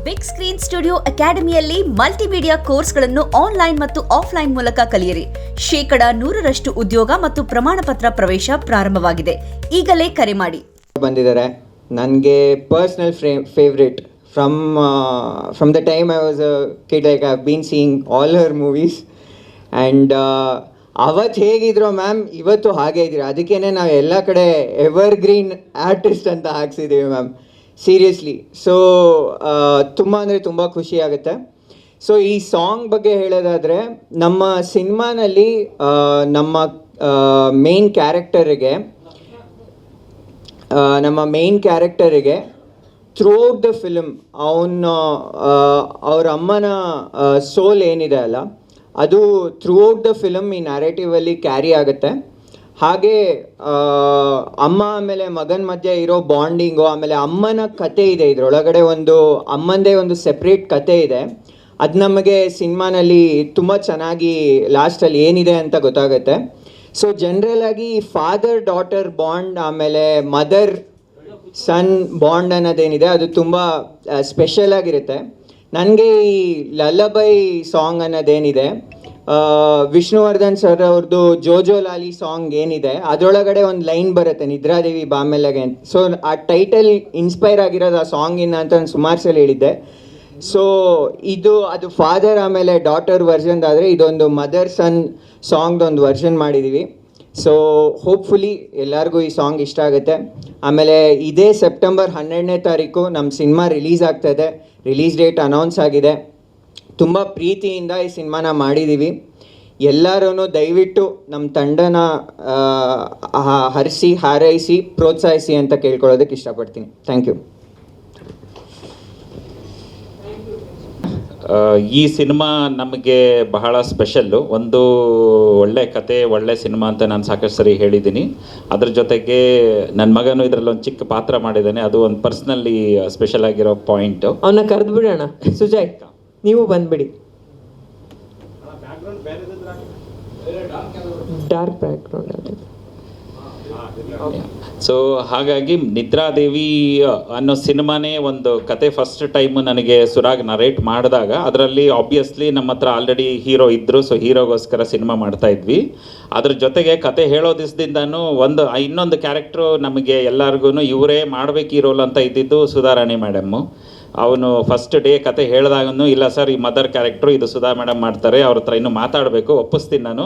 Big screen studio ಅಕಾಡೆಮಿಯಲ್ಲಿ multimedia ಕೋರ್ಸ್ಗಳನ್ನು online ಮತ್ತು ಆಫ್ಲೈನ್ ಮೂಲಕ ಕಲಿಯಿರಿ. 100% ಉದ್ಯೋಗ ಮತ್ತು ಪ್ರಮಾಣ ಪತ್ರ ಪ್ರವೇಶ ಪ್ರಾರಂಭವಾಗಿದೆ. ಈಗಲೇ ಕರೆ ಮಾಡಿ. ಬಂದಿದ್ದಾರೆ ನನಗೆ personal favourite from the time I was a kid. Like I have been seeing all Har movies and ಅವತ್ತು ಹೇಗಿದ್ರು ಮ್ಯಾಮ್ ಇವತ್ತು ಹಾಗೆ ಇದ್ದೀರಾ. ಅದಕ್ಕೇ ನಾವು ಎಲ್ಲ ಕಡೆ ಎವರ್ಗ್ರೀನ್ ಆರ್ಟಿಸ್ಟ್ ಅಂತ ಹಾಕ್ಸಿದ್ದೀವಿ ಮ್ಯಾಮ್, ಸೀರಿಯಸ್ಲಿ. ಸೊ ತುಂಬ ಅಂದರೆ ತುಂಬ ಖುಷಿ ಆಗುತ್ತೆ. ಸೊ ಈ ಸಾಂಗ್ ಬಗ್ಗೆ ಹೇಳೋದಾದರೆ, ನಮ್ಮ ಸಿನಿಮಾನಲ್ಲಿ ನಮ್ಮ ಮೇನ್ ಕ್ಯಾರೆಕ್ಟರಿಗೆ ಥ್ರೂಔಟ್ ದ ಫಿಲ್ಮ್ ಅವ್ರ ಅಮ್ಮನ ಸೋಲ್ ಏನಿದೆ ಅಲ್ಲ, ಅದು ಥ್ರೂಔಟ್ ದ ಫಿಲಮ್ ಈ ನ್ಯಾರೇಟಿವಲ್ಲಿ ಕ್ಯಾರಿ ಆಗುತ್ತೆ. ಹಾಗೆ ಅಮ್ಮ ಆಮೇಲೆ ಮಗನ ಮಧ್ಯೆ ಇರೋ ಬಾಂಡಿಂಗು, ಆಮೇಲೆ ಅಮ್ಮನ ಕತೆ ಇದೆ ಇದರೊಳಗಡೆ, ಅಮ್ಮಂದೇ ಒಂದು ಸೆಪ್ರೇಟ್ ಕತೆ ಇದೆ. ಅದು ನಮಗೆ ಸಿನಿಮಾನಲ್ಲಿ ತುಂಬ ಚೆನ್ನಾಗಿ ಲಾಸ್ಟಲ್ಲಿ ಏನಿದೆ ಅಂತ ಗೊತ್ತಾಗುತ್ತೆ. ಸೊ ಜನರಲಾಗಿ ಫಾದರ್ ಡಾಟರ್ ಬಾಂಡ್ ಆಮೇಲೆ ಮದರ್ ಸನ್ ಬಾಂಡ್ ಅನ್ನೋದೇನಿದೆ ಅದು ತುಂಬ ಸ್ಪೆಷಲ್ ಆಗಿರುತ್ತೆ. ನನಗೆ ಈ ಲಲ್ಲಬೈ ಸಾಂಗ್ ಅನ್ನೋದೇನಿದೆ, ವಿಷ್ಣುವರ್ಧನ್ ಸರ್ ಅವ್ರದ್ದು ಜೋಜೋ ಲಾಲಿ ಸಾಂಗ್ ಏನಿದೆ, ಅದರೊಳಗಡೆ ಒಂದು ಲೈನ್ ಬರುತ್ತೆ, ನಿದ್ರಾದೇವಿ ಬಾಮೆಲ್ಲಗೆ ಅಂತ. ಸೊ ಆ ಟೈಟಲ್ ಇನ್ಸ್ಪೈರ್ ಆಗಿರೋದು ಆ ಸಾಂಗಿಂದ ಅಂತ ನಾನು ಸುಮಾರು ಸಲ ಹೇಳಿದ್ದೆ. ಸೊ ಅದು ಫಾದರ್ ಆಮೇಲೆ ಡಾಟರ್ ವರ್ಷನ್ದಾದರೆ, ಇದೊಂದು ಮದರ್ ಸನ್ ಸಾಂಗ್ದೊಂದು ವರ್ಷನ್ ಮಾಡಿದ್ದೀವಿ. ಸೊ ಹೋಪ್ಫುಲಿ ಎಲ್ಲರಿಗೂ ಈ ಸಾಂಗ್ ಇಷ್ಟ ಆಗುತ್ತೆ. ಆಮೇಲೆ ಇದೇ ಸೆಪ್ಟೆಂಬರ್ 12ನೇ ತಾರೀಕು ನಮ್ಮ ಸಿನಿಮಾ ರಿಲೀಸ್ ಆಗ್ತಾಯಿದೆ. ರಿಲೀಸ್ ಡೇಟ್ ಅನೌನ್ಸ್ ಆಗಿದೆ. ತುಂಬ ಪ್ರೀತಿಯಿಂದ ಈ ಸಿನಿಮಾನ ಮಾಡಿದ್ದೀವಿ. ಎಲ್ಲರೂ ದಯವಿಟ್ಟು ನಮ್ಮ ತಂಡನ ಹರಿಸಿ ಹಾರೈಸಿ ಪ್ರೋತ್ಸಾಹಿಸಿ ಅಂತ ಕೇಳ್ಕೊಳ್ಳೋದಕ್ಕೆ ಇಷ್ಟಪಡ್ತೀನಿ. Thank you. ಈ ಸಿನಿಮಾ ನಮಗೆ ಬಹಳ ಸ್ಪೆಷಲ್ಲು. ಒಂದು ಒಳ್ಳೆ ಕತೆ, ಒಳ್ಳೆ ಸಿನಿಮಾ ಅಂತ ನಾನು ಸಾಕಷ್ಟು ಸರಿ ಹೇಳಿದ್ದೀನಿ. ಅದ್ರ ಜೊತೆಗೆ ನನ್ನ ಮಗನು ಇದರಲ್ಲಿ ಒಂದು ಚಿಕ್ಕ ಪಾತ್ರ ಮಾಡಿದ್ದಾನೆ. ಅದು ಒಂದು ಪರ್ಸ್ನಲಿ ಸ್ಪೆಷಲ್ ಆಗಿರೋ ಪಾಯಿಂಟು. ಅವನ್ನ ಕರೆದು ಬಿಡೋಣ. ಸುಜಯ್, ನೀವು ಬಂದ್ಬಿಡಿ. Dark background. ಸೊ ಹಾಗಾಗಿ ನಿದ್ರಾದೇವಿ ಅನ್ನೋ ಸಿನಿಮಾನೇ ಒಂದು ಕತೆ ಫಸ್ಟ್ ಟೈಮ್ ನನಗೆ ಸುರಾಗ್ ನರೇಟ್ ಮಾಡಿದಾಗ, ಅದರಲ್ಲಿ ಆಬ್ವಿಯಸ್ಲಿ ನಮ್ಮ ಹತ್ರ ಆಲ್ರೆಡಿ ಹೀರೋ ಇದ್ದರು. ಸೊ ಹೀರೋಗೋಸ್ಕರ ಸಿನಿಮಾ ಮಾಡ್ತಾ ಇದ್ವಿ. ಅದ್ರ ಜೊತೆಗೆ ಕತೆ ಹೇಳೋ ದಿವಸದಿಂದನೂ ಇನ್ನೊಂದು ಕ್ಯಾರೆಕ್ಟ್ರು ನಮಗೆ ಎಲ್ಲರಿಗೂ ಇವರೇ ಮಾಡಬೇಕು ಈ ರೋಲ್ ಅಂತ ಇದ್ದಿದ್ದು ಸುಧಾರಾಣಿ ಮೇಡಮ್ಮು. ಅವನು ಫಸ್ಟ್ ಡೇ ಕತೆ ಹೇಳಿದಾಗೂ, ಇಲ್ಲ ಸರ್ ಈ ಮದರ್ ಕ್ಯಾರೆಕ್ಟ್ರು ಇದು ಸುಧಾ ಮೇಡಮ್ ಮಾಡ್ತಾರೆ, ಅವ್ರ ಹತ್ರ ಇನ್ನೂ ಮಾತಾಡಬೇಕು, ಒಪ್ಪಿಸ್ತೀನಿ ನಾನು,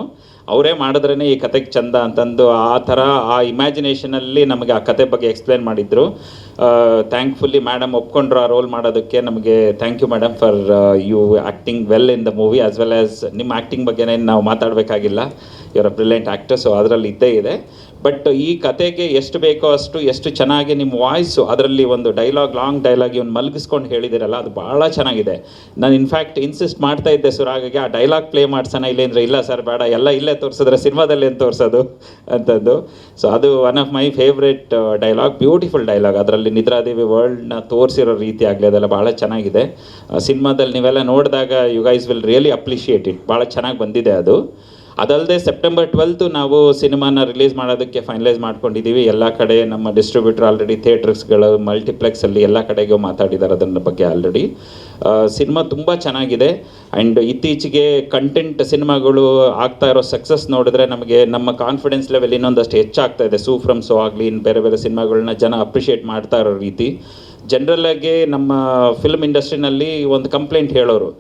ಅವರೇ ಮಾಡಿದ್ರೇ ಈ ಕತೆಗೆ ಚಂದ ಅಂತಂದು ಆ ಥರ ಆ ಇಮ್ಯಾಜಿನೇಷನಲ್ಲಿ ನಮಗೆ ಆ ಕತೆ ಬಗ್ಗೆ ಎಕ್ಸ್ಪ್ಲೇನ್ ಮಾಡಿದ್ರು. ಥ್ಯಾಂಕ್ಫುಲ್ಲಿ ಮೇಡಮ್ ಒಪ್ಕೊಂಡ್ರು ಆ ರೋಲ್ ಮಾಡೋದಕ್ಕೆ. ನಮಗೆ thank you madam for you acting well in the movie, as well as ನಿಮ್ಮ ಆ್ಯಕ್ಟಿಂಗ್ ಬಗ್ಗೆನೇ ನಾವು ಮಾತಾಡಬೇಕಾಗಿಲ್ಲ, ಇವರ ಬ್ರಿಲಿಯಂಟ್ ಆ್ಯಕ್ಟರ್. ಸೊ ಅದರಲ್ಲಿ ಇದ್ದೇ ಇದೆ. ಬಟ್ ಈ ಕತೆಗೆ ಎಷ್ಟು ಬೇಕೋ ಅಷ್ಟು, ಎಷ್ಟು ಚೆನ್ನಾಗಿ ನಿಮ್ಮ ವಾಯ್ಸು, ಅದರಲ್ಲಿ ಒಂದು ಲಾಂಗ್ ಡೈಲಾಗ್ ಇವನು ಮಲಗಿಸ್ಕೊಂಡು ಹೇಳಿದಿರಲ್ಲ, ಅದು ಭಾಳ ಚೆನ್ನಾಗಿದೆ. ನಾನು ಇನ್ಫ್ಯಾಕ್ಟ್ ಇನ್ಸಿಸ್ಟ್ ಮಾಡ್ತಾ ಇದ್ದೆ ಸುರಾಗಿಗೆ, ಆ ಡೈಲಾಗ್ ಪ್ಲೇ ಮಾಡ್ಸೋಣ ಇಲ್ಲಿ ಅಂದರೆ, ಇಲ್ಲ ಸರ್ ಬೇಡ, ಎಲ್ಲ ಇಲ್ಲೇ ತೋರಿಸಿದ್ರೆ ಸಿನಿಮಾದಲ್ಲಿ ಏನು ತೋರಿಸೋದು ಅಂತಂದು. ಸೊ ಅದು one of my favourite dialogue, beautiful dialogue. ಅದರಲ್ಲಿ ನಿದ್ರಾದೇವಿ ವರ್ಲ್ಡ್ನ ತೋರಿಸಿರೋ ರೀತಿ ಆಗಲಿ ಅದೆಲ್ಲ ಭಾಳ ಚೆನ್ನಾಗಿದೆ. ಸಿನಿಮಾದಲ್ಲಿ ನೀವೆಲ್ಲ ನೋಡಿದಾಗ you guys will really appreciate it. ಭಾಳ ಚೆನ್ನಾಗಿ ಬಂದಿದೆ ಅದು. ಅದಲ್ಲದೆ ಸೆಪ್ಟೆಂಬರ್ 12 ನಾವು ಸಿನಿಮಾನ ರಿಲೀಸ್ ಮಾಡೋದಕ್ಕೆ ಫೈನಲೈಸ್ ಮಾಡ್ಕೊಂಡಿದ್ದೀವಿ. ಎಲ್ಲ ಕಡೆ ನಮ್ಮ ಡಿಸ್ಟ್ರಿಬ್ಯೂಟರ್ ಆಲ್ರೆಡಿ ಥಿಯೇಟರ್ಸ್ಗಳು, ಮಲ್ಟಿಪ್ಲೆಕ್ಸಲ್ಲಿ ಎಲ್ಲ ಕಡೆಗೂ ಮಾತಾಡಿದ್ದಾರೆ ಅದನ್ನ ಬಗ್ಗೆ ಆಲ್ರೆಡಿ. ಸಿನಿಮಾ ತುಂಬ ಚೆನ್ನಾಗಿದೆ. ಆ್ಯಂಡ್ ಇತ್ತೀಚೆಗೆ ಕಂಟೆಂಟ್ ಸಿನಿಮಾಗಳು ಆಗ್ತಾ ಇರೋ ಸಕ್ಸಸ್ ನೋಡಿದ್ರೆ ನಮಗೆ ನಮ್ಮ ಕಾನ್ಫಿಡೆನ್ಸ್ ಲೆವೆಲ್ ಇನ್ನೊಂದಷ್ಟು ಹೆಚ್ಚಾಗ್ತಾ ಇದೆ. ಸೂ ಫ್ರಮ್ ಸೋ ಆಗಲಿ, ಇನ್ನು ಬೇರೆ ಬೇರೆ ಸಿನಿಮಾಗಳನ್ನ ಜನ ಅಪ್ರಿಷಿಯೇಟ್ ಮಾಡ್ತಾ ಇರೋ ರೀತಿ. ಜನರಲ್ಲಾಗಿ ನಮ್ಮ ಫಿಲ್ಮ್ ಇಂಡಸ್ಟ್ರಿನಲ್ಲಿ ಒಂದು ಕಂಪ್ಲೇಂಟ್ ಹೇಳೋರು,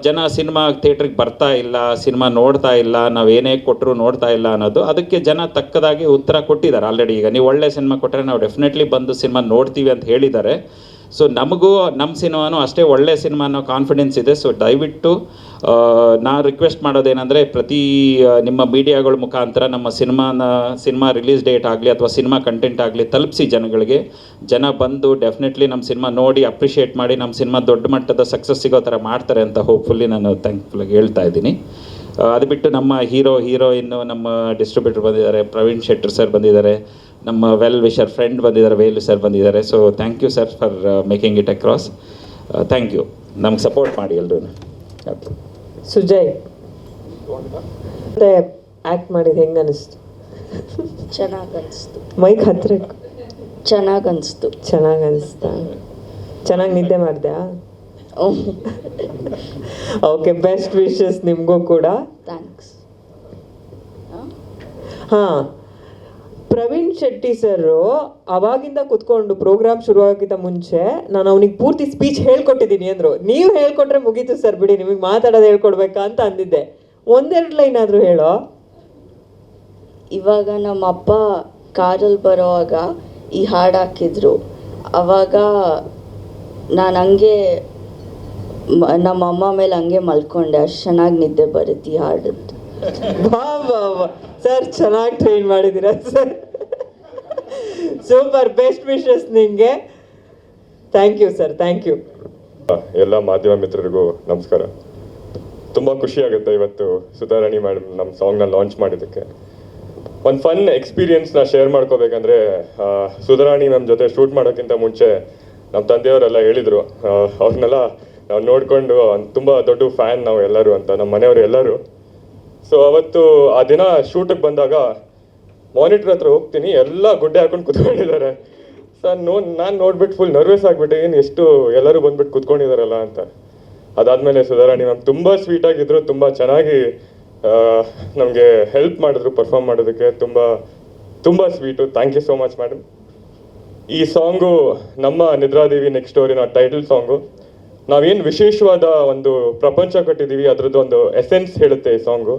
ಜನ ಸಿನಿಮಾ ಥಿಯೇಟ್ರಿಗೆ ಬರ್ತಾ ಇಲ್ಲ, ಸಿನಿಮಾ ನೋಡ್ತಾ ಇಲ್ಲ, ನಾವು ಏನೇ ಕೊಟ್ಟರು ನೋಡ್ತಾ ಇಲ್ಲ ಅನ್ನೋದು. ಅದಕ್ಕೆ ಜನ ತಕ್ಕದಾಗಿ ಉತ್ತರ ಕೊಟ್ಟಿದ್ದಾರೆ ಆಲ್ರೆಡಿ. ಈಗ ನೀವು ಒಳ್ಳೆ ಸಿನಿಮಾ ಕೊಟ್ಟರೆ ನಾವು ಡೆಫಿನೆಟ್ಲಿ ಬಂದು ಸಿನಿಮಾ ನೋಡ್ತೀವಿ ಅಂತ ಹೇಳಿದ್ದಾರೆ. ಸೊ ನಮಗೂ ನಮ್ಮ ಸಿನಿಮಾನೂ ಅಷ್ಟೇ ಒಳ್ಳೆ ಸಿನಿಮಾ ಅನ್ನೋ ಕಾನ್ಫಿಡೆನ್ಸ್ ಇದೆ. ಸೊ ದಯವಿಟ್ಟು ನಾನು ರಿಕ್ವೆಸ್ಟ್ ಮಾಡೋದೇನೆಂದರೆ, ಪ್ರತಿ ನಿಮ್ಮ ಮೀಡಿಯಾಗಳ ಮುಖಾಂತರ ನಮ್ಮ ಸಿನಿಮಾ ರಿಲೀಸ್ ಡೇಟ್ ಆಗಲಿ ಅಥವಾ ಸಿನಿಮಾ ಕಂಟೆಂಟ್ ಆಗಲಿ ತಲುಪಿಸಿ ಜನಗಳಿಗೆ. ಜನ ಬಂದು ಡೆಫಿನೆಟ್ಲಿ ನಮ್ಮ ಸಿನಿಮಾ ನೋಡಿ ಅಪ್ರಿಷಿಯೇಟ್ ಮಾಡಿ ನಮ್ಮ ಸಿನಿಮಾ ದೊಡ್ಡ ಮಟ್ಟದ ಸಕ್ಸಸ್ ಸಿಗೋ ಥರ ಮಾಡ್ತಾರೆ ಅಂತ ಹೋಪ್ಫುಲ್ಲಿ ನಾನು ಥ್ಯಾಂಕ್ಫುಲ್ಲಾಗಿ ಹೇಳ್ತಾ ಇದ್ದೀನಿ. ಅದು ಬಿಟ್ಟು ನಮ್ಮ ಹೀರೋಯಿನ್ನು ನಮ್ಮ ಡಿಸ್ಟ್ರಿಬ್ಯೂಟರ್ ಬಂದಿದ್ದಾರೆ, ಪ್ರವೀಣ್ ಶೆಟ್ಟರ್ ಸರ್ ಬಂದಿದ್ದಾರೆ, ನಮ್ಮ ವೆಲ್ ವಿಶರ್ ಫ್ರೆಂಡ್ ಬಂದಿದ್ದಾರೆ, ವೇಲು ಸರ್ ಬಂದಿದ್ದಾರೆ. So thank you sir for making it across. Thank you. ನಮ್ಗೆ ಸಪೋರ್ಟ್ ಮಾಡಿ ಎಲ್ಲರೂ. ಸುಜಯ್, ಆ್ಯಕ್ಟ್ ಮಾಡಿದ್ದು ಹೆಂಗೆ ಅನಿಸ್ತು? ಚೆನ್ನಾಗಿ ಅನಿಸ್ತು. ಮೈಕ್ ಹತ್ತಿರ ಚೆನ್ನಾಗಿ ಅನಿಸ್ತು. ಚೆನ್ನಾಗಿ ಅನಿಸ್ತಾ? ಚೆನ್ನಾಗಿ ನಿದ್ದೆ ಮಾಡಿದ್ಯಾ? ಓಕೆ, ಬೆಸ್ಟ್ ವಿಶಸ್ ನಿಮಗೂ ಕೂಡ. ಥ್ಯಾಂಕ್ಸ್. ಹಾಂ, ಪ್ರವೀಣ್ ಶೆಟ್ಟಿ ಸರ್ ಅವಾಗಿಂದ ಕುತ್ಕೊಂಡು ಪ್ರೋಗ್ರಾಮ್ ಶುರುವಾಗಿದ್ದ ಮುಂಚೆ ನಾನು ಅವನಿಗೆ ಪೂರ್ತಿ ಸ್ಪೀಚ್ ಹೇಳ್ಕೊಟ್ಟಿದ್ದೀನಿ ಅಂದರು. ನೀವು ಹೇಳ್ಕೊಟ್ರೆ ಮುಗೀತು ಸರ್ ಬಿಡಿ, ನಿಮಗೆ ಮಾತಾಡೋದು ಹೇಳ್ಕೊಡ್ಬೇಕಾ ಅಂತ ಅಂದಿದ್ದೆ. ಒಂದೆರಡು ಲೈನ್ ಆದರೂ ಹೇಳೋ. ಇವಾಗ ನಮ್ಮ ಅಪ್ಪ ಕಾರಲ್ಲಿ ಬರೋವಾಗ ಈ ಹಾಡು ಹಾಕಿದ್ರು. ಅವಾಗ ನಾನು ಹಂಗೆ ನಮ್ಮ ಅಮ್ಮ ಮೇಲೆ ಹಂಗೆ ಮಲ್ಕೊಂಡೆ. ಅಷ್ಟು ಚೆನ್ನಾಗಿ ನಿದ್ದೆ ಬರುತ್ತೆ ಈ ಹಾಡದ್ದು. ವಾ ವಾ ವಾ ಸರ್, ಚೆನ್ನಾಗಿ ಟ್ರೈನ್ ಮಾಡಿದ್ದೀರಾ ಸರ್. ಸೂಪರ್, ಬೆಸ್ಟ್ ವಿಶಸ್ ನಿಮಗೆ. Thank you sir, thank you. ಎಲ್ಲ ಮಾಧ್ಯಮ ಮಿತ್ರರಿಗೂ ನಮಸ್ಕಾರ. ತುಂಬ ಖುಷಿ ಆಗುತ್ತೆ ಇವತ್ತು ಸುಧಾರಾಣಿ ಮೇಡಮ್ ನಮ್ಮ ಸಾಂಗ್ನ ಲಾಂಚ್ ಮಾಡಿದ್ದಕ್ಕೆ. ಒಂದು ಫನ್ ಎಕ್ಸ್ಪೀರಿಯನ್ಸ್ನ ಶೇರ್ ಮಾಡ್ಕೋಬೇಕಂದ್ರೆ, ಸುಧಾರಾಣಿ ಮ್ಯಾಮ್ ಜೊತೆ ಶೂಟ್ ಮಾಡೋಕ್ಕಿಂತ ಮುಂಚೆ ನಮ್ಮ ತಂದೆಯವರೆಲ್ಲ ಹೇಳಿದರು, ಅವ್ರನ್ನೆಲ್ಲ ನಾವು ನೋಡಿಕೊಂಡು ತುಂಬ ದೊಡ್ಡ ಫ್ಯಾನ್ ನಾವು ಎಲ್ಲರೂ ಅಂತ, ನಮ್ಮ ಮನೆಯವರು ಎಲ್ಲರೂ. ಸೊ ಅವತ್ತು ಆ ದಿನ ಶೂಟಿಗೆ ಬಂದಾಗ ಮಾನಿಟ್ರ್ ಹತ್ರ ಹೋಗ್ತೀನಿ, ಎಲ್ಲ ಗುಡ್ಡೆ ಹಾಕೊಂಡು ಕುತ್ಕೊಂಡಿದ್ದಾರೆ. ಸರ್ ನಾನು ನೋಡ್ಬಿಟ್ಟು ಫುಲ್ ನರ್ವಸ್ ಆಗಿಬಿಟ್ಟೆ, ಏನು ಎಷ್ಟು ಎಲ್ಲರೂ ಬಂದ್ಬಿಟ್ಟು ಕುತ್ಕೊಂಡಿದ್ದಾರಲ್ಲ ಅಂತ. ಅದಾದಮೇಲೆ ಸುಧಾರಾಣಿ ಮ್ಯಾಮ್ ತುಂಬ ಸ್ವೀಟಾಗಿದ್ದರು, ತುಂಬ ಚೆನ್ನಾಗಿ ನಮಗೆ ಹೆಲ್ಪ್ ಮಾಡಿದ್ರು ಪರ್ಫಾರ್ಮ್ ಮಾಡೋದಕ್ಕೆ. ತುಂಬ ತುಂಬ sweet. Thank you so much madam. ಈ ಸಾಂಗು ನಮ್ಮ ನಿದ್ರಾದೇವಿ ನೆಕ್ಸ್ಟ್ ಸ್ಟೋರಿನ ಟೈಟಲ್ ಸಾಂಗು. ನಾವೇನು ವಿಶೇಷವಾದ ಒಂದು ಪ್ರಪಂಚ ಕಟ್ಟಿದ್ದೀವಿ ಅದರದ್ದು ಒಂದು ಎಸೆನ್ಸ್ ಹೇಳುತ್ತೆ ಈ ಸಾಂಗು.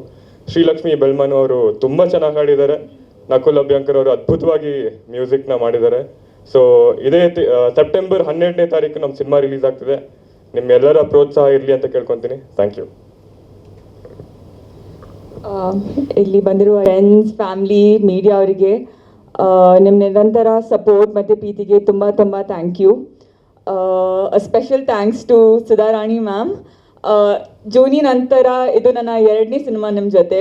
ಶ್ರೀಲಕ್ಷ್ಮಿ ಬೆಳ್ಮನ್ ಅವರು ತುಂಬ ಚೆನ್ನಾಗಿ ಹಾಡಿದ್ದಾರೆ. ನಕುಲ್ ಅಭ್ಯಂಕರ್ ಅವರು ಅದ್ಭುತವಾಗಿ ಮ್ಯೂಸಿಕ್ನ ಮಾಡಿದ್ದಾರೆ. ಸೊ ಇದೇ ಸೆಪ್ಟೆಂಬರ್ 12ನೇ ತಾರೀಕು ನಮ್ಮ ಸಿನಿಮಾ ರಿಲೀಸ್ ಆಗ್ತಿದೆ. ನಿಮ್ಮೆಲ್ಲರ ಪ್ರೋತ್ಸಾಹ ಇರಲಿ ಅಂತ ಕೇಳ್ಕೊತೀನಿ. Thank you. ಇಲ್ಲಿ ಬಂದಿರುವ ಫ್ರೆಂಡ್ಸ್, ಫ್ಯಾಮಿಲಿ, ಮೀಡಿಯಾ ಅವರಿಗೆ ನಿಮ್ಮ ನಿರಂತರ ಸಪೋರ್ಟ್ ಮತ್ತು ಪ್ರೀತಿಗೆ ತುಂಬ ತುಂಬ thank you. Special thanks to Sudharani ma'am. ಜೂನಿ ನಂತರ ಇದು ನನ್ನ 2ನೇ ಸಿನಿಮಾ ನಿಮ್ಮ ಜೊತೆ.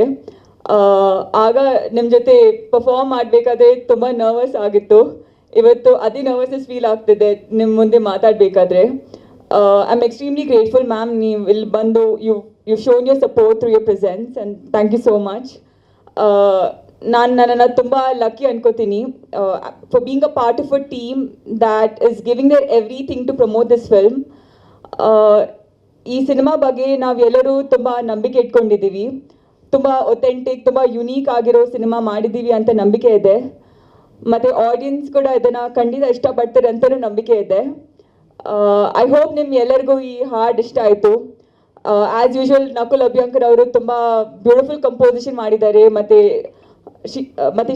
ಆಗ ನಿಮ್ಮ ಜೊತೆ ಪರ್ಫಾರ್ಮ್ ಮಾಡಬೇಕಾದ್ರೆ ತುಂಬ ನರ್ವಸ್ ಆಗಿತ್ತು. ಇವತ್ತು ಅದೇ ನರ್ವಸ್ನೆಸ್ ಫೀಲ್ ಆಗ್ತಿದೆ ನಿಮ್ಮ ಮುಂದೆ ಮಾತಾಡಬೇಕಾದ್ರೆ. I am extremely grateful ma'am. ನೀವು ಇಲ್ಲಿ ಬಂದು you shown your support through your presence and thank you so much. ನಾನು ನನ್ನನ್ನು ತುಂಬ ಲಕ್ಕಿ ಅನ್ಕೋತೀನಿ for being a part of a team that is giving their everything to promote this film. ಈ cinema ಬಗ್ಗೆ ನಾವೆಲ್ಲರೂ ತುಂಬ ನಂಬಿಕೆ ಇಟ್ಕೊಂಡಿದ್ದೀವಿ. ತುಂಬ ಒಥೆಂಟಿಕ್, ತುಂಬ ಯುನೀಕ್ ಆಗಿರೋ ಸಿನಿಮಾ ಮಾಡಿದ್ದೀವಿ ಅಂತ ನಂಬಿಕೆ ಇದೆ. ಮತ್ತು ಆಡಿಯನ್ಸ್ ಕೂಡ ಇದನ್ನು ಖಂಡಿತ ಇಷ್ಟಪಡ್ತಾರೆ ಅಂತಲೂ ನಂಬಿಕೆ ಇದೆ. ಐ ಹೋಪ್ ನಿಮ್ಮ ಎಲ್ಲರಿಗೂ ಈ ಹಾಡು ಇಷ್ಟ ಆಯಿತು. ಆ್ಯಸ್ ಯೂಶುವಲ್ ನಕುಲ್ ಅಭ್ಯಂಕರ್ ಅವರು ತುಂಬ ಬ್ಯೂಟಿಫುಲ್ ಕಂಪೋಸಿಷನ್ ಮಾಡಿದ್ದಾರೆ. ಮತ್ತು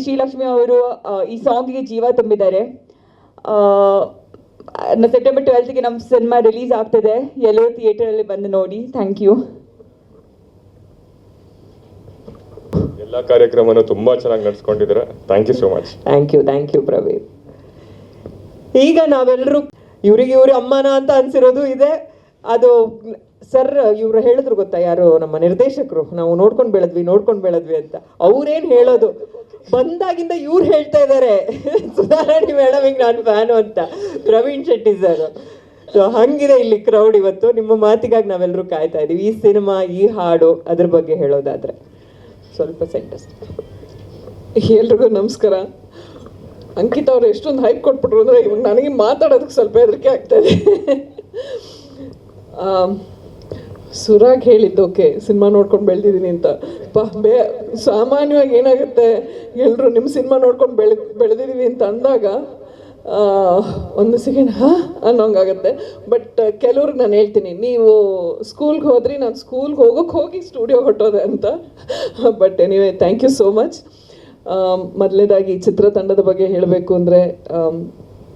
ಶ್ರೀಲಕ್ಷ್ಮಿ ಅವರು ಈ ಸಾಂಗಿಗೆ ಜೀವ ತುಂಬಿದ್ದಾರೆ. ಸೆಪ್ಟೆಂಬರ್ 12ಗೆ ನಮ್ಮ ಸಿನಿಮಾ ರಿಲೀಸ್ ಆಗ್ತದೆ. ಎಲ್ಲರೂ ಥಿಯೇಟರಲ್ಲಿ ಬಂದು ನೋಡಿ. Thank you. ಎಲ್ಲ ಕಾರ್ಯಕ್ರಮನೂ ತುಂಬ ಚೆನ್ನಾಗಿ ನಡೆಸ್ಕೊಂಡಿದ್ದೀರಾ. Thank you so much. Thank you Praveen. ಈಗ ನಾವೆಲ್ಲರೂ ಇವ್ರಿಗೆ ಅಮ್ಮನ ಅಂತ ಅನ್ಸಿರೋದು ಇದೆ. ಅದು ಸರ್ ಇವ್ರು ಹೇಳಿದ್ರು ಗೊತ್ತಾ, ಯಾರು ನಮ್ಮ ನಿರ್ದೇಶಕರು, ನಾವು ನೋಡ್ಕೊಂಡು ಬೆಳೆದ್ವಿ ಅಂತ. ಅವ್ರೇನು ಹೇಳೋದು, ಬಂದಾಗಿಂದ ಇವ್ರು ಹೇಳ್ತಾ ಇದ್ದಾರೆ ಸುಧಾರಾಣಿ ಮೇಡಮಿಗೆ ನಾನು ಫ್ಯಾನು ಅಂತ, ಪ್ರವೀಣ್ ಶೆಟ್ಟಿ ಸರ್. ಸೊ ಹಂಗಿದೆ ಇಲ್ಲಿ ಕ್ರೌಡ್ ಇವತ್ತು. ನಿಮ್ಮ ಮಾತಿಗಾಗಿ ನಾವೆಲ್ಲರೂ ಕಾಯ್ತಾ ಇದ್ದೀವಿ. ಈ ಸಿನಿಮಾ, ಈ ಹಾಡು, ಅದ್ರ ಬಗ್ಗೆ ಹೇಳೋದಾದ್ರೆ ಸ್ವಲ್ಪ ಸೆಂಟೆನ್ಸ್. ಎಲ್ರಿಗೂ ನಮಸ್ಕಾರ. ಅಂಕಿತಾ ಅವ್ರು ಎಷ್ಟೊಂದು ಹೈಪ್ ಕೊಟ್ಬಿಟ್ರು ಅಂದರೆ ಇವಾಗ ನನಗೆ ಮಾತಾಡೋದಕ್ಕೆ ಸ್ವಲ್ಪ ಹೆದರಿಕೆ ಆಗ್ತಾಯಿದೆ. ಸುರಾಗ್ ಹೇಳಿದ್ದು ಓಕೆ, ಸಿನಿಮಾ ನೋಡ್ಕೊಂಡು ಬೆಳೆದಿದ್ದೀನಿ ಅಂತ. ಸಾಮಾನ್ಯವಾಗಿ ಏನಾಗುತ್ತೆ, ಎಲ್ಲರೂ ನಿಮ್ಮ ಸಿನಿಮಾ ನೋಡ್ಕೊಂಡು ಬೆಳೆದಿದ್ದೀವಿ ಅಂತ ಅಂದಾಗ ಒಂದು ಸೆಕೆಂಡ್ ಅನ್ನೋಂಗಾಗತ್ತೆ. ಬಟ್ ಕೆಲವ್ರಿಗೆ ನಾನು ಹೇಳ್ತೀನಿ, ನೀವು ಸ್ಕೂಲ್ಗೆ ಹೋದ್ರಿ, ನಾನು ಸ್ಕೂಲ್ಗೆ ಹೋಗಿ ಸ್ಟುಡಿಯೋ ಹೊಟ್ಟೋದೆ ಅಂತ. But anyway thank you so much. ಮೊದಲನೇದಾಗಿ ಚಿತ್ರತಂಡದ ಬಗ್ಗೆ ಹೇಳಬೇಕು ಅಂದರೆ,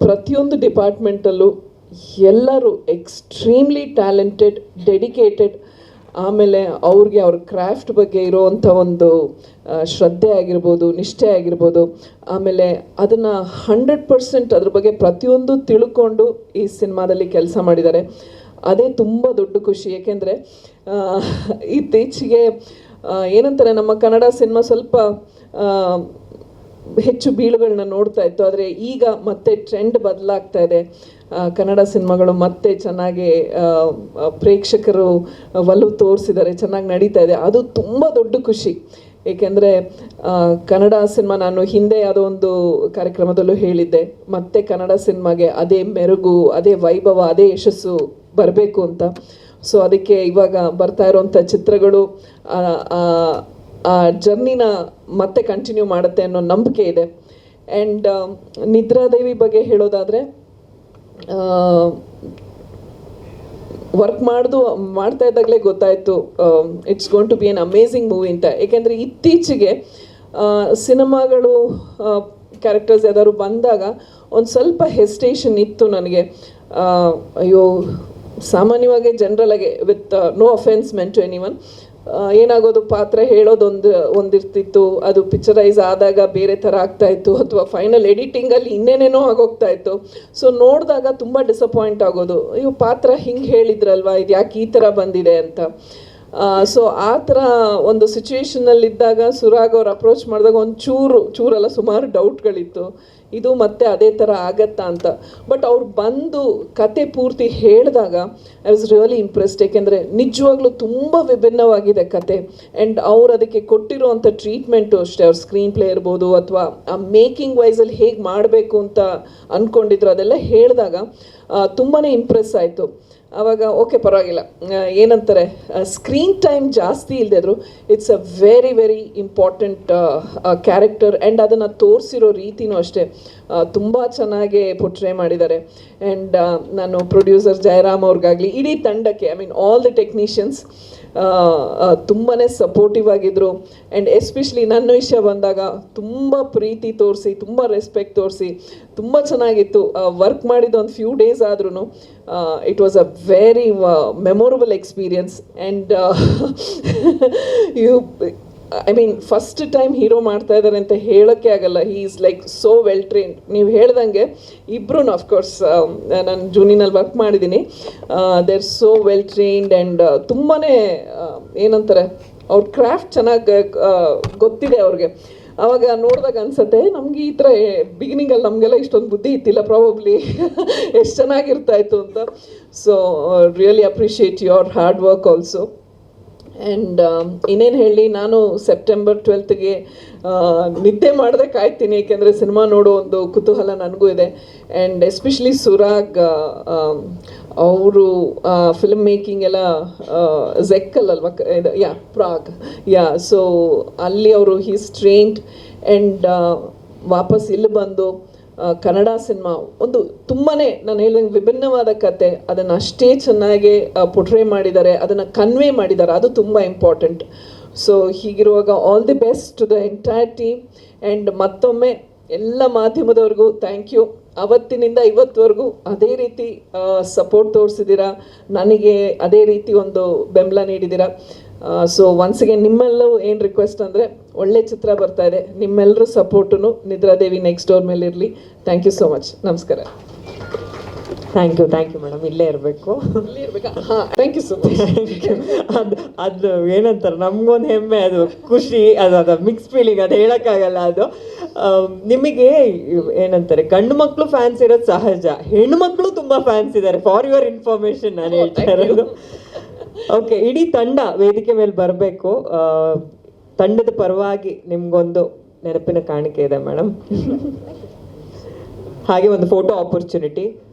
ಪ್ರತಿಯೊಂದು ಡಿಪಾರ್ಟ್ಮೆಂಟಲ್ಲೂ ಎಲ್ಲರೂ ಎಕ್ಸ್ಟ್ರೀಮ್ಲಿ ಟ್ಯಾಲೆಂಟೆಡ್, ಡೆಡಿಕೇಟೆಡ್. ಆಮೇಲೆ ಅವ್ರಿಗೆ ಅವ್ರ ಕ್ರಾಫ್ಟ್ ಬಗ್ಗೆ ಇರೋವಂಥ ಒಂದು ಶ್ರದ್ಧೆ ಆಗಿರ್ಬೋದು, ನಿಷ್ಠೆ ಆಗಿರ್ಬೋದು. ಆಮೇಲೆ ಅದನ್ನು 100% ಅದ್ರ ಬಗ್ಗೆ ಪ್ರತಿಯೊಂದು ತಿಳ್ಕೊಂಡು ಈ ಸಿನಿಮಾದಲ್ಲಿ ಕೆಲಸ ಮಾಡಿದ್ದಾರೆ. ಅದೇ ತುಂಬ ದೊಡ್ಡ ಖುಷಿ. ಏಕೆಂದರೆ ಇತ್ತೀಚೆಗೆ ಏನಂತಾರೆ, ನಮ್ಮ ಕನ್ನಡ ಸಿನಿಮಾ ಸ್ವಲ್ಪ ಹೆಚ್ಚು ಬೀಳುಗಳನ್ನ ನೋಡ್ತಾ ಇತ್ತು. ಆದರೆ ಈಗ ಮತ್ತೆ ಟ್ರೆಂಡ್ ಬದಲಾಗ್ತಾ ಇದೆ. ಕನ್ನಡ ಸಿನಿಮಾಗಳು ಮತ್ತೆ ಚೆನ್ನಾಗಿ ಪ್ರೇಕ್ಷಕರು ಒಲವು ತೋರಿಸಿದ್ದಾರೆ, ಚೆನ್ನಾಗಿ ನಡೀತಾ ಇದೆ. ಅದು ತುಂಬ ದೊಡ್ಡ ಖುಷಿ. ಏಕೆಂದರೆ ಕನ್ನಡ ಸಿನಿಮಾ, ನಾನು ಹಿಂದೆ ಯಾವುದೋ ಒಂದು ಕಾರ್ಯಕ್ರಮದಲ್ಲೂ ಹೇಳಿದ್ದೆ, ಮತ್ತೆ ಕನ್ನಡ ಸಿನಿಮಾಗೆ ಅದೇ ಮೆರುಗು, ಅದೇ ವೈಭವ, ಅದೇ ಯಶಸ್ಸು ಬರಬೇಕು ಅಂತ. ಸೊ ಅದಕ್ಕೆ ಇವಾಗ ಬರ್ತಾ ಇರೋವಂಥ ಚಿತ್ರಗಳು ಆ ಜರ್ನಿನ ಮತ್ತೆ ಕಂಟಿನ್ಯೂ ಮಾಡುತ್ತೆ ಅನ್ನೋ ನಂಬಿಕೆ ಇದೆ. ಆ್ಯಂಡ್ ನಿದ್ರಾದೇವಿ ಬಗ್ಗೆ ಹೇಳೋದಾದರೆ, ವರ್ಕ್ ಮಾಡ್ತಾ ಇದ್ದಾಗಲೇ ಗೊತ್ತಾಯಿತು it's going to be an amazing movie ಅಂತ. ಏಕೆಂದರೆ ಇತ್ತೀಚೆಗೆ ಸಿನಿಮಾಗಳು ಕ್ಯಾರೆಕ್ಟರ್ಸ್ ಯಾವ್ದಾದ್ರು ಬಂದಾಗ ಒಂದು ಸ್ವಲ್ಪ ಹೆಸಿಟೇಷನ್ ಇತ್ತು ನನಗೆ. ಅಯ್ಯೋ, ಸಾಮಾನ್ಯವಾಗಿ ಜನರಲಾಗೆ with no offence meant to anyone, ಏನಾಗೋದು, ಪಾತ್ರ ಒಂದಿರ್ತಿತ್ತು, ಅದು ಪಿಕ್ಚರೈಸ್ ಆದಾಗ ಬೇರೆ ಥರ ಆಗ್ತಾಯಿತ್ತು, ಅಥವಾ ಫೈನಲ್ ಎಡಿಟಿಂಗಲ್ಲಿ ಇನ್ನೇನೇನೋ ಆಗೋಗ್ತಾ ಇತ್ತು. ಸೊ ನೋಡಿದಾಗ ತುಂಬ ಡಿಸಪಾಯಿಂಟ್ ಆಗೋದು, ಅಯ್ಯೋ ಪಾತ್ರ ಹಿಂಗೆ ಹೇಳಿದ್ರಲ್ವ, ಇದು ಯಾಕೆ ಈ ಥರ ಬಂದಿದೆ ಅಂತ. ಸೊ ಆ ಥರ ಒಂದು ಸಿಚುವೇಶನಲ್ಲಿದ್ದಾಗ ಸುರಾಗ್ ಅವ್ರು ಅಪ್ರೋಚ್ ಮಾಡಿದಾಗ ಒಂದು ಚೂರಲ್ಲ ಸುಮಾರು ಡೌಟ್ಗಳಿತ್ತು, ಇದು ಮತ್ತೆ ಅದೇ ಥರ ಆಗತ್ತಾ ಅಂತ. ಬಟ್ ಅವ್ರು ಬಂದು ಕತೆ ಪೂರ್ತಿ ಹೇಳಿದಾಗ ಐ ವಾಸ್ ರಿಯಲಿ ಇಂಪ್ರೆಸ್ಡ್. ಏಕೆಂದರೆ ನಿಜವಾಗ್ಲೂ ತುಂಬ ವಿಭಿನ್ನವಾಗಿದೆ ಕತೆ. ಆ್ಯಂಡ್ ಅವ್ರು ಅದಕ್ಕೆ ಕೊಟ್ಟಿರುವಂಥ ಟ್ರೀಟ್ಮೆಂಟು ಅಷ್ಟೇ, ಅವ್ರ ಸ್ಕ್ರೀನ್ ಪ್ಲೇ ಇರ್ಬೋದು ಅಥವಾ ಆ ಮೇಕಿಂಗ್ ವೈಸಲ್ಲಿ ಹೇಗೆ ಮಾಡಬೇಕು ಅಂತ ಅಂದ್ಕೊಂಡಿದ್ರು, ಅದೆಲ್ಲ ಹೇಳಿದಾಗ ತುಂಬಾ ಇಂಪ್ರೆಸ್ ಆಯಿತು. ಆವಾಗ ಓಕೆ ಪರವಾಗಿಲ್ಲ, ಏನಂತಾರೆ, ಸ್ಕ್ರೀನ್ ಟೈಮ್ ಜಾಸ್ತಿ ಇಲ್ಲದಿದ್ರು it's a very very important character. And ಅದನ್ನು ತೋರಿಸಿರೋ ರೀತಿನೂ ಅಷ್ಟೇ ತುಂಬ ಚೆನ್ನಾಗಿ ಪೋರ್ಟ್ರೇ ಮಾಡಿದ್ದಾರೆ. ಆ್ಯಂಡ್ ನಾನು ಪ್ರೊಡ್ಯೂಸರ್ ಜಯರಾಮ್ ಅವ್ರಿಗಾಗಲಿ ಇಡೀ ತಂಡಕ್ಕೆ, I mean all the technicians ತುಂಬಾ ಸಪೋರ್ಟಿವ್ ಆಗಿದ್ದರು. ಆ್ಯಂಡ್ ಎಸ್ಪೆಷಲಿ ನನ್ನ ವಿಷಯ ಬಂದಾಗ ತುಂಬ ಪ್ರೀತಿ ತೋರಿಸಿ, ತುಂಬ ರೆಸ್ಪೆಕ್ಟ್ ತೋರಿಸಿ, ತುಂಬ ಚೆನ್ನಾಗಿತ್ತು. ವರ್ಕ್ ಮಾಡಿದ ಒಂದು ಫ್ಯೂ ಡೇಸ್ ಆದ್ರೂ it was a very memorable experience. And I mean first time hero ಮಾಡ್ತಾ ಇದ್ದಾರೆ ಅಂತ ಹೇಳೋಕ್ಕೆ ಆಗಲ್ಲ. He is like so well trained. ನೀವು ಹೇಳ್ದಂಗೆ ಇಬ್ಬರೂ ಅಫ್ಕೋರ್ಸ್ ನಾನು ಜೂನಿನಲ್ಲಿ ವರ್ಕ್ ಮಾಡಿದ್ದೀನಿ. They are so well trained and ತುಂಬಾ ಏನಂತಾರೆ, ಅವ್ರ ಕ್ರಾಫ್ಟ್ ಚೆನ್ನಾಗಿ ಗೊತ್ತಿದೆ ಅವ್ರಿಗೆ. ಆವಾಗ ನೋಡಿದಾಗ ಅನ್ಸುತ್ತೆ, ನಮಗೆ ಈ ಥರ ಬಿಗಿನಿಂಗಲ್ಲಿ ನಮಗೆಲ್ಲ ಇಷ್ಟೊಂದು ಬುದ್ಧಿ ಇತ್ತಿಲ್ಲ ಪ್ರಾಬಬ್ಲಿ, ಎಷ್ಟು ಚೆನ್ನಾಗಿರ್ತಾಯಿತ್ತು ಅಂತ. So really appreciate your hard work also. And ಇನ್ನೇನು ಹೇಳಿ, ನಾನು ಸೆಪ್ಟೆಂಬರ್ 12ಗೆ ನಿದ್ದೆ ಮಾಡದೆ ಕಾಯ್ತೀನಿ, ಏಕೆಂದರೆ ಸಿನಿಮಾ ನೋಡೋ ಒಂದು ಕುತೂಹಲ ನನಗೂ ಇದೆ. ಆ್ಯಂಡ್ ಎಸ್ಪೆಷಲಿ ಸುರಾಗ್ ಅವರು ಫಿಲ್ಮ್ ಮೇಕಿಂಗ್ ಎಲ್ಲ ಝೆಕ್ಕಲ್ಲಲ್ವ, ಪ್ರಾಗ್, ಸೊ ಅಲ್ಲಿ ಅವರು ಹೀಸ್ ಟ್ರೈನ್ಡ್. ಆ್ಯಂಡ್ ವಾಪಸ್ ಇಲ್ಲಿ ಬಂದು ಕನ್ನಡ ಸಿನಿಮಾ ಒಂದು ತುಂಬಾ ನಾನು ಹೇಳ್ದಂಗೆ ವಿಭಿನ್ನವಾದ ಕತೆ, ಅದನ್ನು ಅಷ್ಟೇ ಚೆನ್ನಾಗಿ ಪೋರ್ಟ್ರೇ ಮಾಡಿದ್ದಾರೆ, ಅದನ್ನು ಕನ್ವೆ ಮಾಡಿದ್ದಾರೆ, ಅದು ತುಂಬ ಇಂಪಾರ್ಟೆಂಟ್. ಸೊ ಹೀಗಿರುವಾಗ all the best to the entire team. And ಮತ್ತೊಮ್ಮೆ ಎಲ್ಲ ಮಾಧ್ಯಮದವ್ರಿಗೂ ಥ್ಯಾಂಕ್ ಯು. ಅವತ್ತಿನಿಂದ ಇವತ್ತುವರೆಗೂ ಅದೇ ರೀತಿ ಸಪೋರ್ಟ್ ತೋರಿಸಿದ್ದೀರಾ, ನನಗೆ ಅದೇ ರೀತಿ ಒಂದು ಬೆಂಬಲ ನೀಡಿದ್ದೀರಾ. ಸೊ ಒನ್ಸ್ ಅಗೇನ್ ನಿಮ್ಮೆಲ್ಲೂ ಏನು ರಿಕ್ವೆಸ್ಟ್ ಅಂದರೆ, ಒಳ್ಳೆ ಚಿತ್ರ ಬರ್ತಾ ಇದೆ, ನಿಮ್ಮೆಲ್ಲರೂ ಸಪೋರ್ಟು ನಿದ್ರಾದೇವಿ ನೆಕ್ಸ್ಟ್ ಡೋರ್ ಮೇಲೆ ಇರಲಿ. Thank you so much. ನಮಸ್ಕಾರ. ಥ್ಯಾಂಕ್ ಯು ಮೇಡಮ್, ಇಲ್ಲೇ ಇರಬೇಕು. ಹಾಂ, ಥ್ಯಾಂಕ್ ಯು ಸೊ ಮಚ್. ಅದು ಏನಂತಾರೆ, ನಮಗೊಂದು ಹೆಮ್ಮೆ, ಅದು ಖುಷಿ, ಅದು ಮಿಕ್ಸ್ ಫೀಲಿಂಗ್, ಅದು ಹೇಳೋಕ್ಕಾಗಲ್ಲ. ಅದು ನಿಮಗೆ ಏನಂತಾರೆ, ಗಂಡು ಮಕ್ಕಳು ಫ್ಯಾನ್ಸ್ ಇರೋದು ಸಹಜ, ಹೆಣ್ಣು ಮಕ್ಕಳು ತುಂಬ ಫ್ಯಾನ್ಸ್ ಇದ್ದಾರೆ, ಫಾರ್ ಯುವರ್ ಇನ್ಫಾರ್ಮೇಷನ್ ನಾನು ಹೇಳ್ತಾ ಇರೋದು. ಓಕೆ, ಇಡೀ ತಂಡ ವೇದಿಕೆ ಮೇಲೆ ಬರಬೇಕು. ತಂಡದ ಪರವಾಗಿ ನಿಮ್ಗೊಂದು ನೆನಪಿನ ಕಾಣಿಕೆ ಇದೆ ಮೇಡಮ್, ಹಾಗೆ ಒಂದು photo opportunity.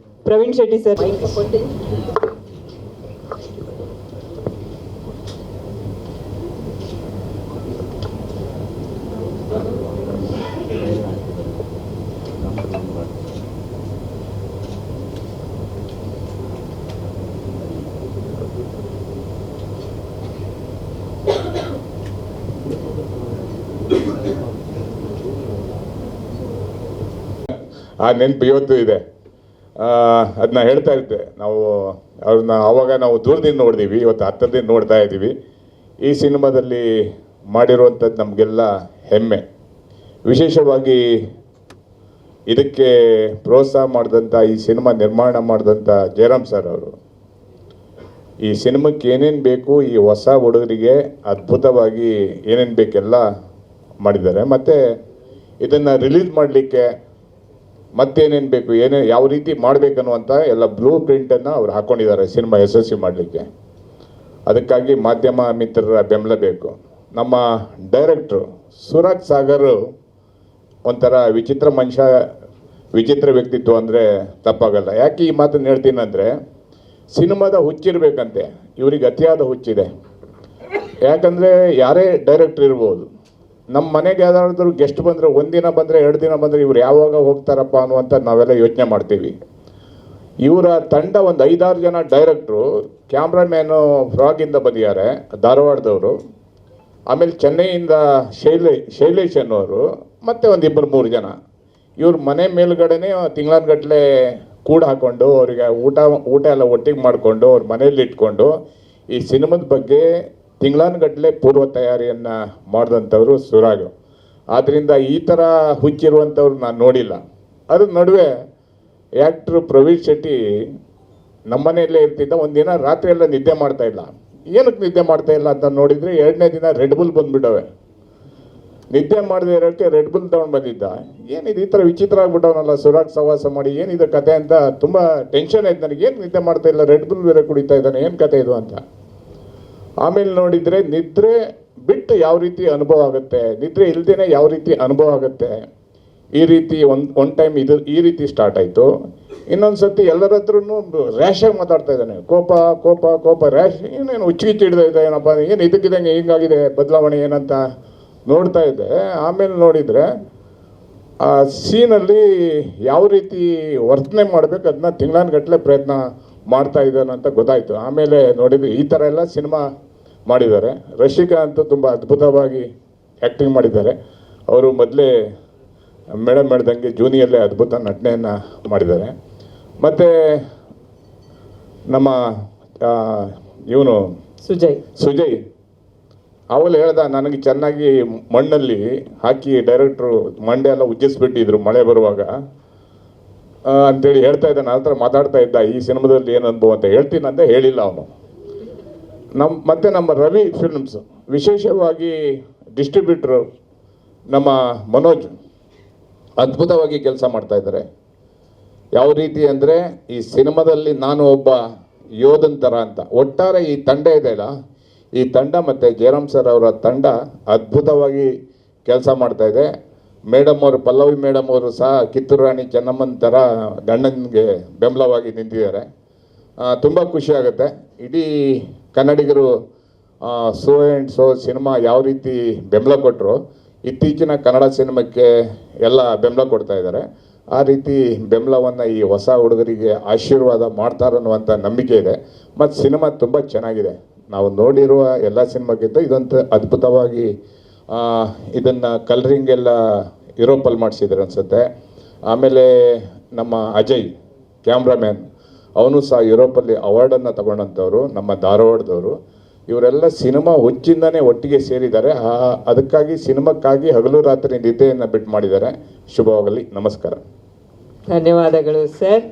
Praveen Shetty sir. ಆ ನೆನಪು ಇವತ್ತು ಇದೆ. ಅದನ್ನ ಹೇಳ್ತಾ ಇದ್ದೆ, ನಾವು ಅವ್ರನ್ನ ಆವಾಗ ನಾವು ದೂರದಿಂದ ನೋಡಿದ್ದೀವಿ, ಇವತ್ತು ಹತ್ತಿರದಿಂದ ನೋಡ್ತಾ ಇದ್ದೀವಿ. ಈ ಸಿನಿಮಾದಲ್ಲಿ ಮಾಡಿರುವಂಥದ್ದು ನಮಗೆಲ್ಲ ಹೆಮ್ಮೆ. ವಿಶೇಷವಾಗಿ ಇದಕ್ಕೆ ಪ್ರೋತ್ಸಾಹ ಮಾಡಿದಂಥ, ಈ ಸಿನಿಮಾ ನಿರ್ಮಾಣ ಮಾಡಿದಂಥ ಜಯರಾಮ್ ಸರ್ ಅವರು, ಈ ಸಿನಿಮಾಕ್ಕೆ ಏನೇನು ಬೇಕು, ಈ ಹೊಸ ಹುಡುಗರಿಗೆ ಅದ್ಭುತವಾಗಿ ಏನೇನು ಬೇಕೆಲ್ಲ ಮಾಡಿದ್ದಾರೆ. ಮತ್ತು ಇದನ್ನು ರಿಲೀಸ್ ಮಾಡಲಿಕ್ಕೆ ಮತ್ತೇನೇನು ಬೇಕು, ಯಾವ ರೀತಿ ಮಾಡಬೇಕನ್ನುವಂಥ ಎಲ್ಲ ಬ್ಲೂ ಪ್ರಿಂಟನ್ನು ಅವ್ರು ಹಾಕ್ಕೊಂಡಿದ್ದಾರೆ ಸಿನಿಮಾ ಯಶಸ್ವಿ ಮಾಡಲಿಕ್ಕೆ. ಅದಕ್ಕಾಗಿ ಮಾಧ್ಯಮ ಮಿತ್ರರ ಬೆಂಬಲ ಬೇಕು. ನಮ್ಮ ಡೈರೆಕ್ಟ್ರು ಸುರಾಗ್ ಸಾಗರ್ ಒಂಥರ ವಿಚಿತ್ರ ಮನುಷ್ಯ, ವಿಚಿತ್ರ ವ್ಯಕ್ತಿತ್ವ ಅಂದರೆ ತಪ್ಪಾಗಲ್ಲ. ಯಾಕೆ ಈ ಮಾತನ್ನು ಹೇಳ್ತೀನಿ ಅಂದರೆ, ಸಿನಿಮಾದ ಹುಚ್ಚಿರ್ಬೇಕಂತೆ, ಇವ್ರಿಗೆ ಅತಿಯಾದ ಹುಚ್ಚಿದೆ. ಯಾಕಂದರೆ ಯಾರೇ ಡೈರೆಕ್ಟ್ರ್ ಇರ್ಬೋದು, ನಮ್ಮ ಮನೆಗೆ ಯಾರಾದರೂ ಗೆಸ್ಟ್ ಬಂದರೆ, ಒಂದಿನ ಬಂದರೆ 2 ದಿನ ಬಂದರೆ ಇವ್ರು ಯಾವಾಗ ಹೋಗ್ತಾರಪ್ಪ ಅನ್ನುವಂಥ ನಾವೆಲ್ಲ ಯೋಚನೆ ಮಾಡ್ತೀವಿ. ಇವರ ತಂಡ ಒಂದು 5-6 ಜನ ಡೈರೆಕ್ಟ್ರು, ಕ್ಯಾಮ್ರಾಮ್ಯಾನು ಫ್ರಾಗಿಂದ ಬಂದಿದ್ದಾರೆ ಧಾರವಾಡದವರು, ಆಮೇಲೆ ಚೆನ್ನೈಯಿಂದ ಶೈಲೇಶ್ ಅನ್ನೋರು, ಮತ್ತು ಒಂದು 2-3 ಜನ. ಇವ್ರ ಮನೆ ಮೇಲ್ಗಡೆನೇ ತಿಂಗಳಾನ್ಗಟ್ಟಲೆ ಕೂಡ ಹಾಕ್ಕೊಂಡು ಅವರಿಗೆ ಊಟ ಎಲ್ಲ ಒಟ್ಟಿಗೆ ಮಾಡಿಕೊಂಡು ಅವ್ರ ಮನೇಲಿ ಇಟ್ಕೊಂಡು ಈ ಸಿನಿಮಾದ ಬಗ್ಗೆ ತಿಂಗಳಾನ್ಗಟ್ಟಲೆ ಪೂರ್ವ ತಯಾರಿಯನ್ನು ಮಾಡಿದಂಥವ್ರು ಸುರಾಗ್. ಆದ್ದರಿಂದ ಈ ಥರ ಹುಚ್ಚಿರುವಂಥವ್ರು ನಾನು ನೋಡಿಲ್ಲ. ಅದ್ರ ನಡುವೆ ಆ್ಯಕ್ಟ್ರು ಪ್ರವೀಣ್ ಶೆಟ್ಟಿ ನಮ್ಮನೆಯಲ್ಲೇ ಇರ್ತಿದ್ದ. ಒಂದಿನ ರಾತ್ರಿ ಎಲ್ಲ ನಿದ್ದೆ ಮಾಡ್ತಾಯಿಲ್ಲ. ಏನಕ್ಕೆ ನಿದ್ದೆ ಮಾಡ್ತಾಯಿಲ್ಲ ಅಂತ ನೋಡಿದರೆ 2ನೇ ದಿನ ರೆಡ್ ಬುಲ್ ಬಂದುಬಿಟ್ಟವೆ. ನಿದ್ದೆ ಮಾಡದೇ ಇರೋಕ್ಕೆ ರೆಡ್ ಬುಲ್ ತೊಗೊಂಡು ಬಂದಿದ್ದ. ಏನಿದು ಈ ಥರ ವಿಚಿತ್ರ ಆಗ್ಬಿಟ್ಟವನಲ್ಲ ಸುರಾಗ್ ಸಹವಾಸ ಮಾಡಿ, ಏನಿದೆ ಕತೆ ಅಂತ ತುಂಬ ಟೆನ್ಷನ್ ಆಯ್ತು ನನಗೆ. ಏನು ನಿದ್ದೆ ಮಾಡ್ತಾಯಿಲ್ಲ, ರೆಡ್ ಬುಲ್ ಬೇರೆ ಕುಡಿತಾ ಇದ್ದಾನೆ, ಏನು ಕತೆ ಇದು ಅಂತ. ಆಮೇಲೆ ನೋಡಿದರೆ ನಿದ್ರೆ ಬಿಟ್ಟು ಯಾವ ರೀತಿ ಅನುಭವ ಆಗುತ್ತೆ, ನಿದ್ರೆ ಇಲ್ದೇ ಯಾವ ರೀತಿ ಅನುಭವ ಆಗುತ್ತೆ, ಈ ರೀತಿ ಒಂದು ಟೈಮ್ ಇದು ಈ ರೀತಿ ಸ್ಟಾರ್ಟ್ ಆಯಿತು. ಇನ್ನೊಂದು ಸರ್ತಿ ಎಲ್ಲರ ಹತ್ರನೂ ರ್ಯಾಶಾಗಿ ಮಾತಾಡ್ತಾ ಇದ್ದಾನೆ. ಕೋಪ ಕೋಪ ಕೋಪ ರ್ಯಾಶ್, ಏನೇನು ಹುಚ್ಚಿಗಿಚ್ಚಿ ಹಿಡ್ದೈತೆ ಏನಪ್ಪ, ಏನು ಇದಕ್ಕಿದಂಗೆ ಹಿಂಗಾಗಿದೆ ಬದಲಾವಣೆ ಏನಂತ ನೋಡ್ತಾ ಇದ್ದೆ. ಆಮೇಲೆ ನೋಡಿದರೆ ಆ ಸೀನಲ್ಲಿ ಯಾವ ರೀತಿ ವರ್ತನೆ ಮಾಡಬೇಕು ಅದನ್ನ ತಿಂಗಳಾನ್ಗಟ್ಟಲೆ ಪ್ರಯತ್ನ ಮಾಡ್ತಾ ಇದ್ದಾನೆ ಅಂತ ಗೊತ್ತಾಯಿತು. ಆಮೇಲೆ ನೋಡಿದರೆ ಈ ಥರ ಎಲ್ಲ ಸಿನಿಮಾ ಮಾಡಿದ್ದಾರೆ. ರಶಿಕಾ ಅಂತೂ ತುಂಬ ಅದ್ಭುತವಾಗಿ ಆ್ಯಕ್ಟಿಂಗ್ ಮಾಡಿದ್ದಾರೆ. ಅವರು ಮೊದಲೇ ಮೇಡಮ್ ಹೇಳ್ದಂಗೆ ಜೂನಿಯಲ್ಲೇ ಅದ್ಭುತ ನಟನೆಯನ್ನು ಮಾಡಿದ್ದಾರೆ. ಮತ್ತು ನಮ್ಮ ಇವನು ಸುಜಯ್ ಅವಳು ಹೇಳ್ದ, ನನಗೆ ಚೆನ್ನಾಗಿ ಮಣ್ಣಲ್ಲಿ ಹಾಕಿ ಡೈರೆಕ್ಟ್ರು ಮಂಡೆ ಎಲ್ಲ ಉಜ್ಜಿಸ್ಬಿಟ್ಟಿದ್ರು ಮಳೆ ಬರುವಾಗ ಅಂತೇಳಿ ಹೇಳ್ತಾ ಇದ್ದ. ನನ್ನ ಹತ್ರ ಮಾತಾಡ್ತಾ ಇದ್ದ, ಈ ಸಿನಿಮಾದಲ್ಲಿ ಏನು ಅನುಭವ ಅಂತ ಹೇಳ್ತೀನಿ ಅಂತ ಹೇಳಿಲ್ಲ ಅವನು. ಮತ್ತು ನಮ್ಮ ರವಿ ಫಿಲ್ಮ್ಸ್ ವಿಶೇಷವಾಗಿ ಡಿಸ್ಟ್ರಿಬ್ಯೂಟ್ರು ನಮ್ಮ ಮನೋಜ್ ಅದ್ಭುತವಾಗಿ ಕೆಲಸ ಮಾಡ್ತಾ ಇದ್ದಾರೆ. ಯಾವ ರೀತಿ ಅಂದರೆ ಈ ಸಿನಿಮಾದಲ್ಲಿ ನಾನು ಒಬ್ಬ ಯೋಧನ್ ಥರ ಅಂತ. ಒಟ್ಟಾರೆ ಈ ತಂಡ ಇದೆಯಲ್ಲ, ಈ ತಂಡ ಮತ್ತು ಜಯರಾಮ್ ಸರ್ ಅವರ ತಂಡ ಅದ್ಭುತವಾಗಿ ಕೆಲಸ ಮಾಡ್ತಾಯಿದೆ. ಮೇಡಮ್ ಅವರು, ಪಲ್ಲವಿ ಮೇಡಮ್ ಅವರು ಸಹ ಕಿತ್ತೂರು ರಾಣಿ ಚೆನ್ನಮ್ಮನ ಥರ ಗಂಡನಿಗೆ ಬೆಂಬಲವಾಗಿ ನಿಂತಿದ್ದಾರೆ. ತುಂಬ ಖುಷಿಯಾಗುತ್ತೆ. ಇಡೀ ಕನ್ನಡಿಗರು ಸೋ ಆ್ಯಂಡ್ ಸೋ ಸಿನಿಮಾ ಯಾವ ರೀತಿ ಬೆಂಬಲ ಕೊಟ್ಟರು, ಇತ್ತೀಚಿನ ಕನ್ನಡ ಸಿನಿಮಾಕ್ಕೆ ಎಲ್ಲ ಬೆಂಬಲ ಕೊಡ್ತಾ ಇದ್ದಾರೆ. ಆ ರೀತಿ ಬೆಂಬಲವನ್ನು ಈ ಹೊಸ ಹುಡುಗರಿಗೆ ಆಶೀರ್ವಾದ ಮಾಡ್ತಾರನ್ನುವಂಥ ನಂಬಿಕೆ ಇದೆ. ಮತ್ತು ಸಿನಿಮಾ ತುಂಬ ಚೆನ್ನಾಗಿದೆ. ನಾವು ನೋಡಿರುವ ಎಲ್ಲ ಸಿನಿಮಾಕ್ಕಿಂತ ಇದಂತೂ ಅದ್ಭುತವಾಗಿ ಇದನ್ನು ಕಲರಿಂಗ್ ಎಲ್ಲ ಯುರೋಪಲ್ಲಿ ಮಾಡಿಸಿದ್ರು ಅನಿಸುತ್ತೆ. ಆಮೇಲೆ ನಮ್ಮ ಅಜಯ್ ಕ್ಯಾಮ್ರಾಮ್ಯಾನ್, ಅವನು ಸಹ ಯುರೋಪಲ್ಲಿ ಅವಾರ್ಡನ್ನು ತಗೊಂಡಂಥವ್ರು, ನಮ್ಮ ಧಾರವಾಡದವರು. ಇವರೆಲ್ಲ ಸಿನಿಮಾ ಹುಚ್ಚಿಂದನೇ ಒಟ್ಟಿಗೆ ಸೇರಿದ್ದಾರೆ. ಅದಕ್ಕಾಗಿ ಸಿನಿಮಾಕ್ಕಾಗಿ ಹಗಲು ರಾತ್ರಿ ನಿದ್ದೆಯನ್ನು ಬಿಟ್ಟು ಮಾಡಿದ್ದಾರೆ. ಶುಭವಾಗಲಿ. ನಮಸ್ಕಾರ. ಧನ್ಯವಾದಗಳು ಸರ್.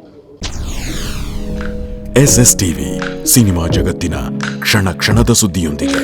SS ಟಿವಿ ಸಿನಿಮಾ ಜಗತ್ತಿನ ಕ್ಷಣ ಕ್ಷಣದ ಸುದ್ದಿಯೊಂದಿಗೆ.